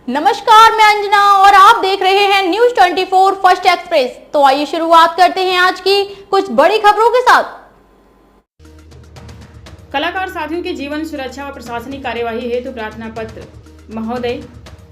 नमस्कार, मैं अंजना और आप देख रहे हैं न्यूज 24 फर्स्ट एक्सप्रेस। तो आइए शुरुआत करते हैं आज की कुछ बड़ी खबरों के साथ। कलाकार साथियों की जीवन सुरक्षा व प्रशासनिक कार्यवाही हेतु प्रार्थना पत्र। महोदय,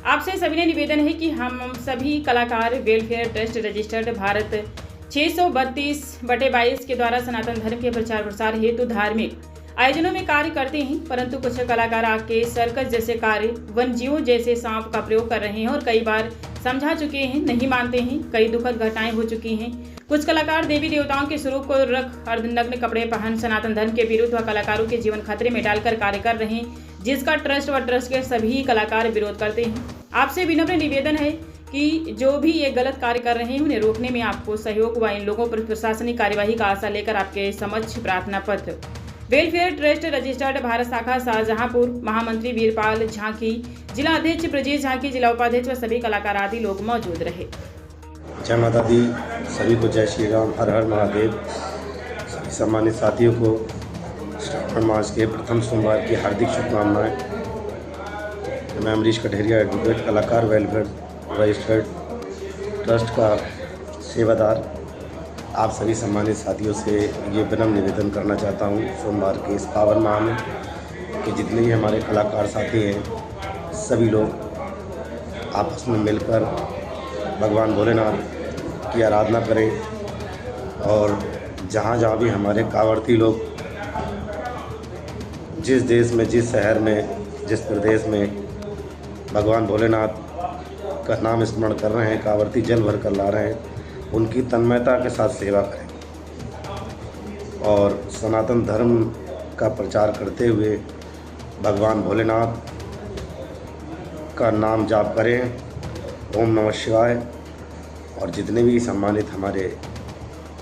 आपसे सविनय निवेदन है कि हम सभी कलाकार वेलफेयर ट्रस्ट रजिस्टर्ड भारत 632/22 के द्वारा सनातन धर्म के प्रचार प्रसार हेतु धार्मिक आयोजनों में कार्य करते हैं, परंतु कुछ कलाकार आके सर्कस जैसे कार्य, वन्यजीवों जैसे सांप का प्रयोग कर रहे हैं और कई बार समझा चुके हैं, नहीं मानते हैं। कई दुखद घटनाएं हो चुकी हैं। कुछ कलाकार देवी देवताओं के स्वरूप को रख अर्धनग्न कपड़े पहन सनातन धर्म के विरुद्ध व कलाकारों के जीवन खतरे में डालकर कार्य कर रहे हैं, जिसका ट्रस्ट व ट्रस्ट के सभी कलाकार विरोध करते हैं। आपसे विनम्र निवेदन है कि जो भी ये गलत कार्य कर रहे हैं उन्हें रोकने में आपको सहयोग व इन लोगों पर प्रशासनिक कार्यवाही का आशा लेकर आपके समक्ष प्रार्थना पत्र। वेलफेयर ट्रस्ट रजिस्टर्ड भारत शाखा शाहजहांपुर, महामंत्री वीरपाल झांकी, जिला अध्यक्ष ब्रजेश झांकी, जिला उपाध्यक्ष व सभी कलाकार आदि लोग मौजूद रहे। जय माता दी, सभी को जय श्री राम, हर हर महादेव। सभी सम्मानित साथियों को श्रावण मास के प्रथम सोमवार की हार्दिक शुभकामनाएं। मैं अमरीश कठेरिया, एडवोकेट, कलाकार वेलफेयर रजिस्टर्ड ट्रस्ट का सेवादार, आप सभी सम्मानित साथियों से ये विनम्र निवेदन करना चाहता हूँ सोमवार के इस पावन माह में कि जितने भी हमारे कलाकार साथी हैं सभी लोग आपस में मिलकर भगवान भोलेनाथ की आराधना करें और जहाँ जहाँ भी हमारे कांवड़ती लोग जिस देश में, जिस शहर में, जिस प्रदेश में भगवान भोलेनाथ का नाम स्मरण कर रहे हैं, कांवड़ती जल भर कर ला रहे हैं, उनकी तन्मयता के साथ सेवा करें और सनातन धर्म का प्रचार करते हुए भगवान भोलेनाथ का नाम जाप करें। ओम नमः शिवाय। और जितने भी सम्मानित हमारे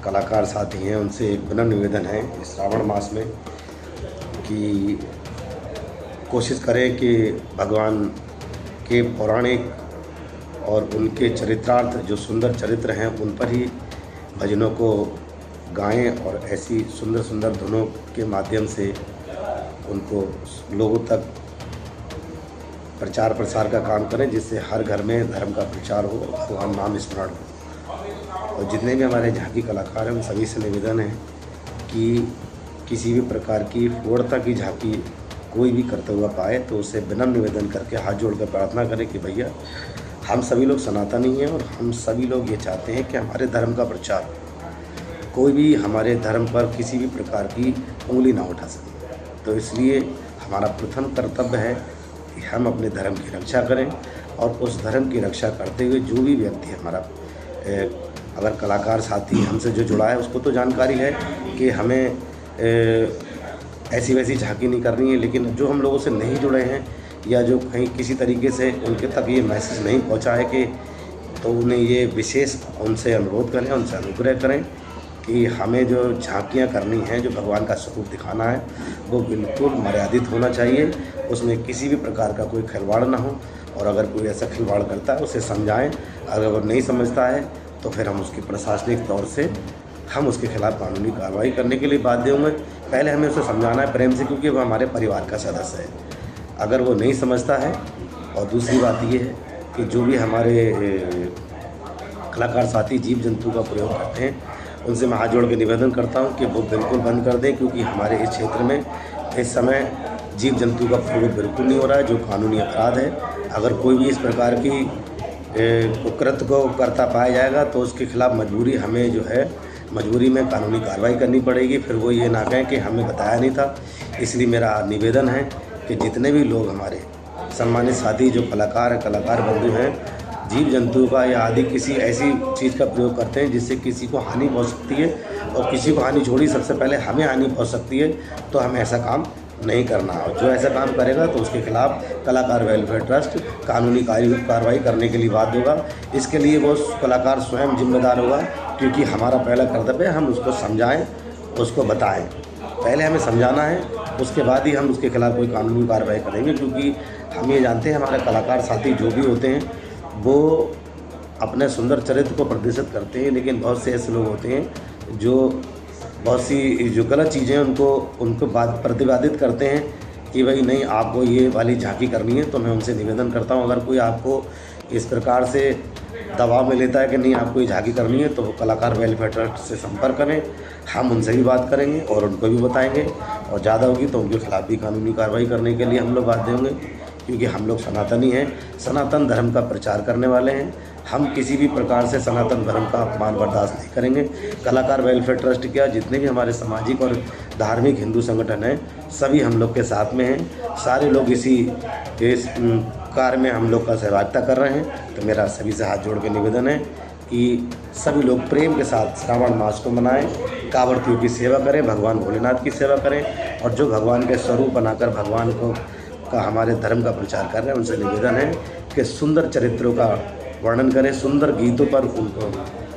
कलाकार साथी हैं उनसे एक विनम्र निवेदन है इस श्रावण मास में कि कोशिश करें कि भगवान के पौराणिक और उनके चरित्रार्थ जो सुंदर चरित्र हैं उन पर ही भजनों को गाएं और ऐसी सुंदर सुंदर धुनों के माध्यम से उनको लोगों तक प्रचार प्रसार का काम करें, जिससे हर घर में धर्म का प्रचार हो, भगवान नाम स्मरण हो। और जितने भी हमारे झांकी कलाकार हैं उन सभी से निवेदन है कि किसी भी प्रकार की फोड़ता की झांकी कोई भी करता हुआ पाए तो उसे विनम्र निवेदन करके हाथ जोड़कर प्रार्थना करें कि भैया हम सभी लोग सनातनी हैं और हम सभी लोग ये चाहते हैं कि हमारे धर्म का प्रचार हो, कोई भी हमारे धर्म पर किसी भी प्रकार की उंगली ना उठा सके। तो इसलिए हमारा प्रथम कर्तव्य है कि हम अपने धर्म की रक्षा करें और उस धर्म की रक्षा करते हुए जो भी व्यक्ति हमारा अगर कलाकार साथी हमसे जो जुड़ा है उसको तो जानकारी है कि हमें ऐसी वैसी झांकी नहीं करनी है, लेकिन जो हम लोगों से नहीं जुड़े हैं या जो कहीं किसी तरीके से उनके तक ये मैसेज नहीं पहुंचा है कि तो उन्हें ये विशेष उनसे अनुरोध करें, उनसे अनुग्रह करें कि हमें जो झांकियाँ करनी हैं, जो भगवान का स्वरूप दिखाना है वो बिल्कुल मर्यादित होना चाहिए, उसमें किसी भी प्रकार का कोई खिलवाड़ ना हो। और अगर कोई ऐसा खिलवाड़ करता है उसे समझाएं, अगर वो नहीं समझता है तो फिर हम उसकी प्रशासनिक तौर से हम उसके खिलाफ़ कानूनी कार्रवाई करने के लिए बाध्य होंगे। पहले हमें उसे समझाना है प्रेम से, क्योंकि वो हमारे परिवार का सदस्य है। अगर वो नहीं समझता है, और दूसरी बात ये है कि जो भी हमारे कलाकार साथी जीव जंतु का प्रयोग करते हैं उनसे मैं हाथ जोड़ के निवेदन करता हूं कि वो बिल्कुल बंद कर दें, क्योंकि हमारे इस क्षेत्र में इस समय जीव जंतु का प्रयोग बिल्कुल नहीं हो रहा है, जो कानूनी अपराध है। अगर कोई भी इस प्रकार की कुकृत्य को करता पाया जाएगा तो उसके खिलाफ़ मजबूरी में कानूनी कार्रवाई करनी पड़ेगी। फिर वो ये ना कहें कि हमें बताया नहीं था। इसलिए मेरा निवेदन है कि जितने भी लोग हमारे सम्मानित साथी जो कलाकार बंधु हैं जीव जंतु का या आदि किसी ऐसी चीज़ का प्रयोग करते हैं जिससे किसी को हानि पहुंच सकती है, और किसी को हानि छोड़ी सबसे पहले हमें हानि पहुंच सकती है, तो हमें ऐसा काम नहीं करना। और जो ऐसा काम करेगा तो उसके खिलाफ कलाकार वेलफेयर ट्रस्ट कानूनी कार्रवाई करने के लिए बाध्य होगा। इसके लिए वो कलाकार स्वयं जिम्मेदार होगा, क्योंकि हमारा पहला कर्तव्य है हम उसको समझाएँ, उसको बताएँ। पहले हमें समझाना है, उसके बाद ही हम उसके खिलाफ़ कोई कानूनी कार्रवाई करेंगे, क्योंकि हम ये जानते हैं हमारे कलाकार साथी जो भी होते हैं वो अपने सुंदर चरित्र को प्रदर्शित करते हैं, लेकिन बहुत से ऐसे लोग होते हैं जो बहुत सी जो गलत चीज़ें उनको प्रतिपादित करते हैं कि भाई नहीं आपको ये वाली झांकी करनी है, तो मैं उनसे निवेदन करता हूँ अगर कोई आपको इस प्रकार से दबाव में लेता है कि नहीं आपको ये झांकी करनी है, तो वो कलाकार वेलफेयर ट्रस्ट से संपर्क करें। हम उनसे भी बात करेंगे और उनको भी बताएंगे, और ज़्यादा होगी तो उनके खिलाफ भी कानूनी कार्रवाई करने के लिए हम लोग बाध्य होंगे, क्योंकि हम लोग सनातनी हैं, सनातन धर्म का प्रचार करने वाले हैं। हम किसी भी प्रकार से सनातन धर्म का अपमान बर्दाश्त नहीं करेंगे। कलाकार वेलफेयर ट्रस्ट क्या, जितने भी हमारे सामाजिक और धार्मिक हिंदू संगठन हैं, सभी हम लोग के साथ में हैं। सारे लोग इस कार्य में हम लोग का सहभागिता कर रहे हैं। तो मेरा सभी से हाथ जोड़ के निवेदन है कि सभी लोग प्रेम के साथ श्रावण मास को मनाएं, कांवड़ियों की सेवा करें, भगवान भोलेनाथ की सेवा करें, और जो भगवान के स्वरूप बनाकर भगवान का हमारे धर्म का प्रचार कर रहे हैं, उनसे निवेदन है कि सुंदर चरित्रों का वर्णन करें, सुंदर गीतों पर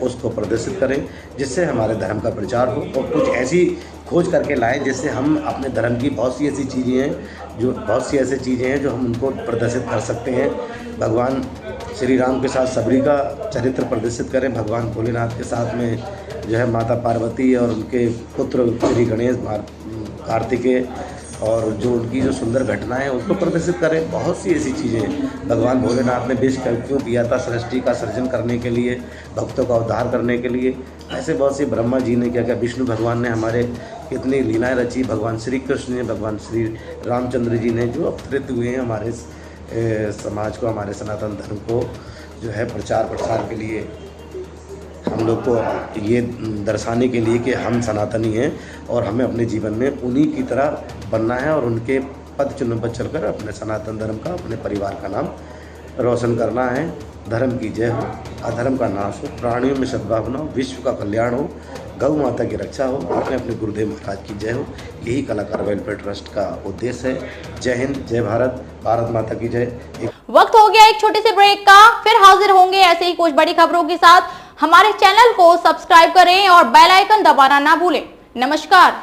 उसको प्रदर्शित करें, जिससे हमारे धर्म का प्रचार हो, और कुछ ऐसी खोज करके लाएं जिससे हम अपने धर्म की बहुत सी ऐसी चीज़ें हैं जो हम उनको प्रदर्शित कर सकते हैं। भगवान श्री राम के साथ सबरी का चरित्र प्रदर्शित करें, भगवान भोलेनाथ के साथ में जो है माता पार्वती और उनके पुत्र श्री गणेश कार्तिकेय, और जो उनकी जो सुंदर घटनाएं हैं उसको प्रदर्शित करें। बहुत सी ऐसी चीज़ें, भगवान भोलेनाथ ने विष क्यों पिया था, सृष्टि का सृजन करने के लिए, भक्तों का उद्धार करने के लिए। ऐसे बहुत सी, ब्रह्मा जी ने क्या क्या, विष्णु भगवान ने हमारे कितनी लीलाएं रची, भगवान श्री कृष्ण ने, भगवान श्री रामचंद्र जी ने जो अवतरित हुए हैं हमारे समाज को, हमारे सनातन धर्म को जो है प्रचार प्रसार के लिए, हम लोग को ये दर्शाने के लिए कि हम सनातनी हैं और हमें अपने जीवन में उन्हीं की तरह बनना है, और उनके पद चिन्ह पर चलकर अपने सनातन धर्म का, अपने परिवार का नाम रोशन करना है। धर्म की जय हो, अधर्म का नाश हो, प्राणियों में सद्भावना हो, विश्व का कल्याण हो, गौ माता की रक्षा हो, अपने गुरुदेव महाराज की जय हो। यही कलाकार वेलफेयर ट्रस्ट का उद्देश्य है। जय हिंद, जय भारत, भारत माता की जय। वक्त हो गया एक छोटे से ब्रेक का, फिर हाजिर होंगे ऐसे ही कुछ बड़ी खबरों के साथ। हमारे चैनल को सब्सक्राइब करें और बेल आइकन दबाना ना भूलें। नमस्कार।